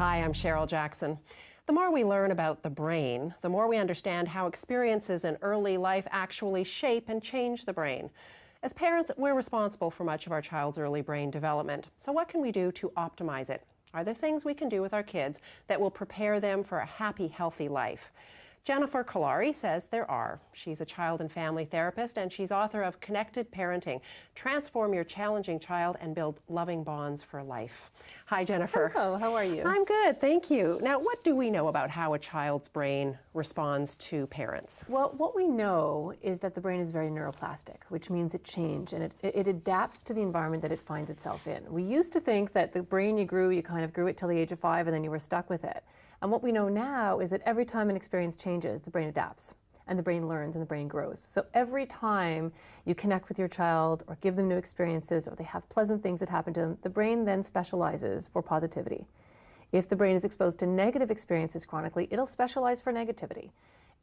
Hi, I'm Cheryl Jackson. The more we learn about the brain, the more we understand how experiences in early life actually shape and change the brain. As parents, we're responsible for much of our child's early brain development. So what can we do to optimize it? Are there things we can do with our kids that will prepare them for a happy, healthy life? Jennifer Kolari says there are. She's a child and family therapist, and she's author of Connected Parenting: Transform Your Challenging Child and Build Loving Bonds for Life. Hi, Jennifer. Hello, how are you? I'm good, thank you. Now, what do we know about how a child's brain responds to parents? Well, what we know is that the brain is very neuroplastic, which means it changes and it adapts to the environment that it finds itself in. We used to think that the brain you kind of grew it till the age of 5 and then you were stuck with it. And what we know now is that every time an experience changes, the brain adapts and the brain learns and the brain grows. So every time you connect with your child or give them new experiences or they have pleasant things that happen to them, the brain then specializes for positivity. If the brain is exposed to negative experiences chronically, it'll specialize for negativity.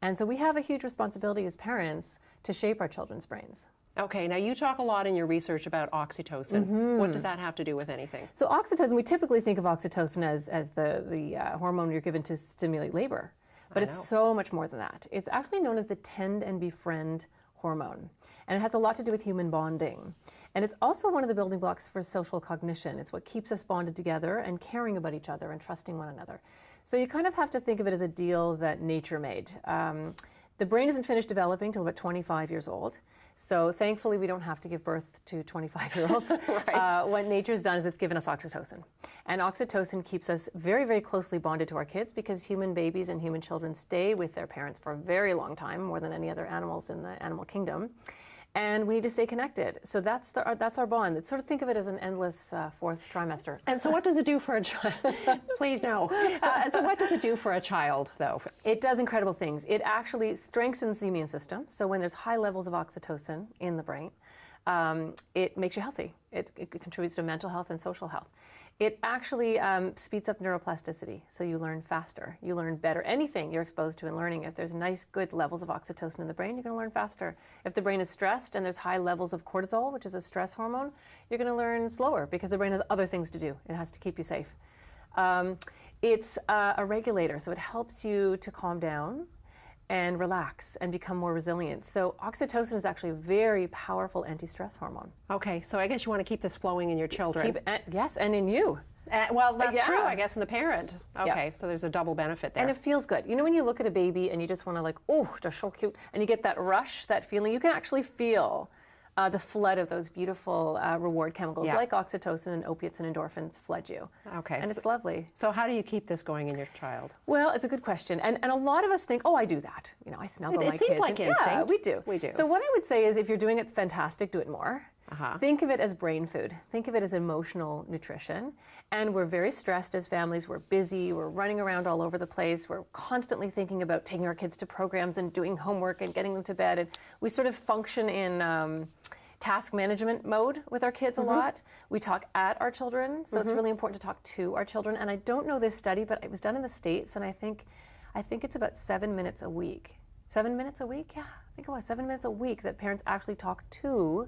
And so we have a huge responsibility as parents to shape our children's brains. Okay, now you talk a lot in your research about oxytocin. What does that have to do with anything? So oxytocin, we typically think of oxytocin as the hormone you're given to stimulate labor. But it's so much more than that. It's actually known as the tend and befriend hormone. And it has a lot to do with human bonding. And it's also one of the building blocks for social cognition. It's what keeps us bonded together and caring about each other and trusting one another. So you kind of have to think of it as a deal that nature made. The brain isn't finished developing until about 25 years old. So thankfully, we don't have to give birth to 25-year-olds. Right. What nature's done is it's given us oxytocin. And oxytocin keeps us very, very closely bonded to our kids because human babies and human children stay with their parents for a very long time, more than any other animals in the animal kingdom. And we need to stay connected. So that's our bond. Let's sort of think of it as an endless fourth trimester. And so what does it do for a child? Please no. And so what does it do for a child, though? It does incredible things. It actually strengthens the immune system. So when there's high levels of oxytocin in the brain, it makes you healthy. It contributes to mental health and social health. It actually speeds up neuroplasticity, so you learn faster, you learn better. Anything you're exposed to in learning, if there's nice, good levels of oxytocin in the brain, you're going to learn faster. If the brain is stressed and there's high levels of cortisol, which is a stress hormone, you're going to learn slower because the brain has other things to do. It has to keep you safe. It's a regulator, so it helps you to calm down and relax and become more resilient. So oxytocin is actually a very powerful anti-stress hormone. Okay, so I guess you want to keep this flowing in your children. Yes, and in you. Well, that's true, I guess, in the parent. Okay, Yeah. So there's a double benefit there. And it feels good. You know when you look at a baby and you just want to like, oh, they're so cute, and you get that rush, that feeling, you can actually feel the flood of those beautiful reward chemicals like oxytocin and opiates and endorphins flood you. Okay. And it's lovely. So how do you keep this going in your child? Well, it's a good question. And a lot of us think, oh, I do that. You know, I snuggle my kids. It seems like instinct. Yeah, we do. We do. So what I would say is if you're doing it fantastic, do it more. Think of it as brain food. Think of it as emotional nutrition. And we're very stressed as families. We're busy. We're running around all over the place. We're constantly thinking about taking our kids to programs and doing homework and getting them to bed. And we sort of function in task management mode with our kids a lot. We talk at our children, so it's really important to talk to our children. And I don't know this study, but it was done in the States, and I think it's about 7 minutes a week. 7 minutes a week? Yeah, I think it was 7 minutes a week that parents actually talk to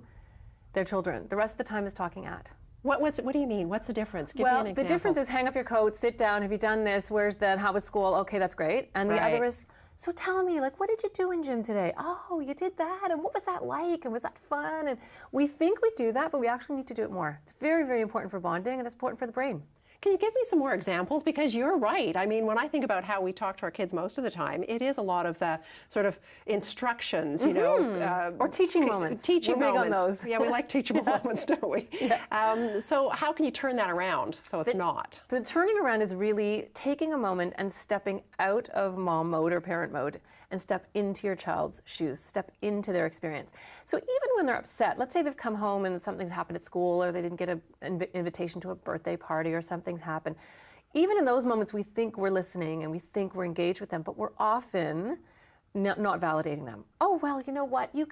their children. The rest of the time is talking at. What do you mean? What's the difference? Give me an example. The difference is hang up your coat, sit down, have you done this, where's that, how was school, okay, that's great. And the other is, so tell me, like, what did you do in gym today? Oh, you did that, and what was that like, and was that fun? And we think we do that, but we actually need to do it more. It's very, very important for bonding, and it's important for the brain. Can you give me some more examples? Because you're right. I mean, when I think about how we talk to our kids most of the time, it is a lot of the sort of instructions, you know. Or teaching moments. Teaching We're moments. big on those. Yeah, we like teachable moments, don't we? Yeah. So how can you turn that around so it's not? The turning around is really taking a moment and stepping out of mom mode or parent mode and step into your child's shoes, step into their experience. So even when they're upset, let's say they've come home and something's happened at school or they didn't get an invitation to a birthday party or something's happened. Even in those moments, we think we're listening and we think we're engaged with them, but we're often not validating them. Oh, well, you know what? You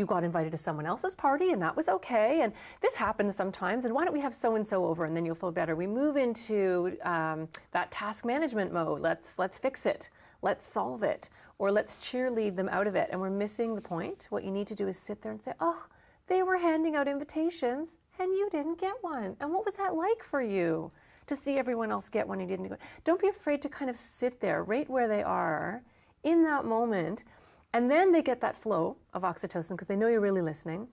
got invited to someone else's party and that was okay. And this happens sometimes. And why don't we have so-and-so over and then you'll feel better. We move into that task management mode. Let's fix it. Let's solve it. Or let's cheerlead them out of it. And we're missing the point. What you need to do is sit there and say, oh, they were handing out invitations and you didn't get one. And what was that like for you? to see everyone else get one you didn't get. Don't be afraid to kind of sit there right where they are in that moment, and then they get that flow of oxytocin because they know you're really listening.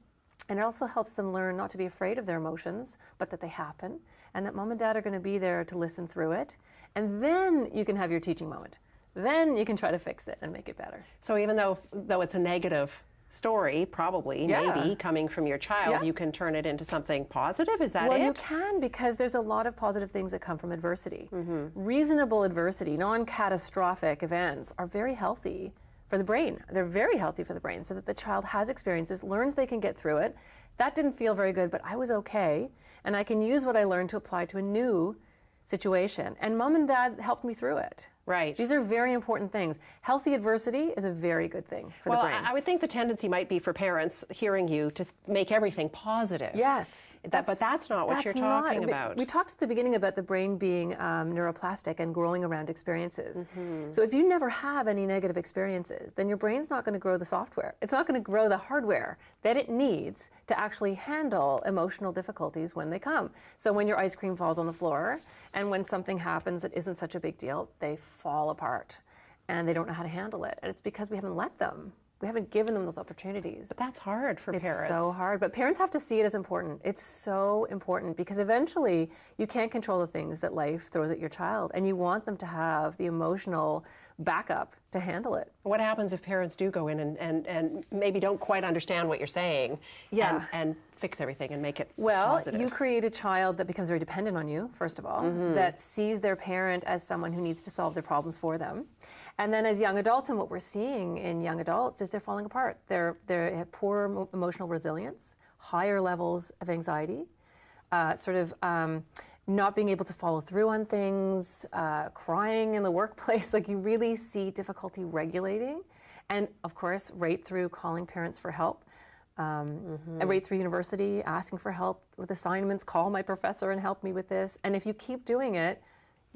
And it also helps them learn not to be afraid of their emotions, but that they happen, and that mom and dad are going to be there to listen through it. And then you can have your teaching moment. Then you can try to fix it and make it better. So even though it's a negative story, probably, maybe, coming from your child, you can turn it into something positive? Is that it? Well, you can, because there's a lot of positive things that come from adversity. Reasonable adversity, non-catastrophic events are very healthy for the brain. They're very healthy for the brain, so that the child has experiences, learns they can get through it. That didn't feel very good, but I was okay, and I can use what I learned to apply to a new situation. And mom and dad helped me through it. Right. These are very important things. Healthy adversity is a very good thing for the brain. Well, I would think the tendency might be for parents hearing you to make everything positive. Yes. But that's not what you're talking about. We talked at the beginning about the brain being neuroplastic and growing around experiences. So if you never have any negative experiences, then your brain's not going to grow the software. It's not going to grow the hardware that it needs to actually handle emotional difficulties when they come. So when your ice cream falls on the floor, and when something happens that isn't such a big deal, they fall apart and they don't know how to handle it. And it's because we haven't let them. We haven't given them those opportunities. But that's hard for parents. It's so hard. But parents have to see it as important. It's so important because eventually you can't control the things that life throws at your child, and you want them to have the emotional backup to handle it. What happens if parents do go in and maybe don't quite understand what you're saying and fix everything and make it positive? You create a child that becomes very dependent on you, first of all, that sees their parent as someone who needs to solve their problems for them. And then as young adults, and what we're seeing in young adults is they're falling apart. They have poor emotional resilience, higher levels of anxiety, not being able to follow through on things, crying in the workplace. Like, you really see difficulty regulating. And of course, right through calling parents for help, and right through university, asking for help with assignments, call my professor and help me with this. And if you keep doing it,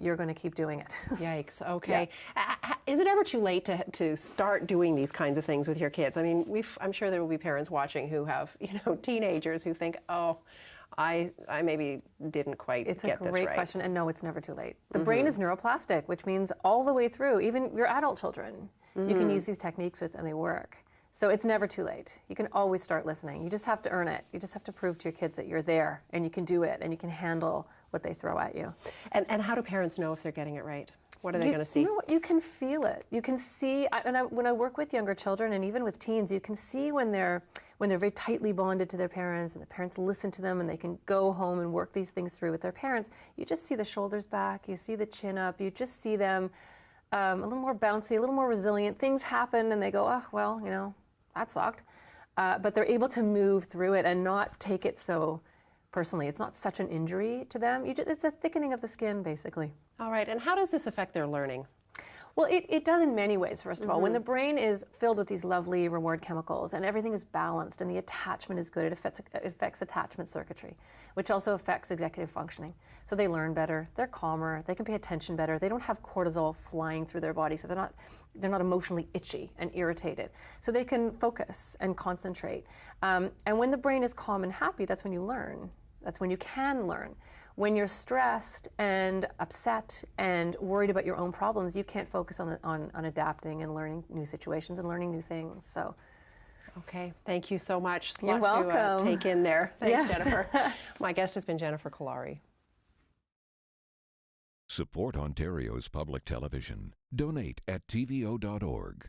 you're going to keep doing it. Yikes. Okay. Yeah. Is it ever too late to start doing these kinds of things with your kids? I mean, I'm sure there will be parents watching who have, teenagers who think, oh, I maybe didn't quite get this right. It's a great question, and no, it's never too late. The brain is neuroplastic, which means all the way through, even your adult children, you can use these techniques with, and they work. So it's never too late. You can always start listening. You just have to earn it. You just have to prove to your kids that you're there, and you can do it, and you can handle what they throw at you. And how do parents know if they're getting it right? What are they going to see? You know what? You can feel it. You can see, when I work with younger children and even with teens, you can see when they're very tightly bonded to their parents and the parents listen to them and they can go home and work these things through with their parents. You just see the shoulders back, you see the chin up, you just see them a little more bouncy, a little more resilient. Things happen and they go, oh, well, that sucked. But they're able to move through it and not take it so personally. It's not such an injury to them. It's a thickening of the skin, basically. All right. And how does this affect their learning? Well, it does in many ways, first of all. When the brain is filled with these lovely reward chemicals and everything is balanced and the attachment is good, it affects attachment circuitry, which also affects executive functioning. So they learn better, they're calmer, they can pay attention better, they don't have cortisol flying through their body, so they're not emotionally itchy and irritated. So they can focus and concentrate. And when the brain is calm and happy, that's when you learn. That's when you can learn. When you're stressed and upset and worried about your own problems, you can't focus on adapting and learning new situations and learning new things. So, okay, thank you so much. You're welcome. To take in there. Thanks, Yes. Jennifer. My guest has been Jennifer Kolari. Support Ontario's public television. Donate at tvo.org.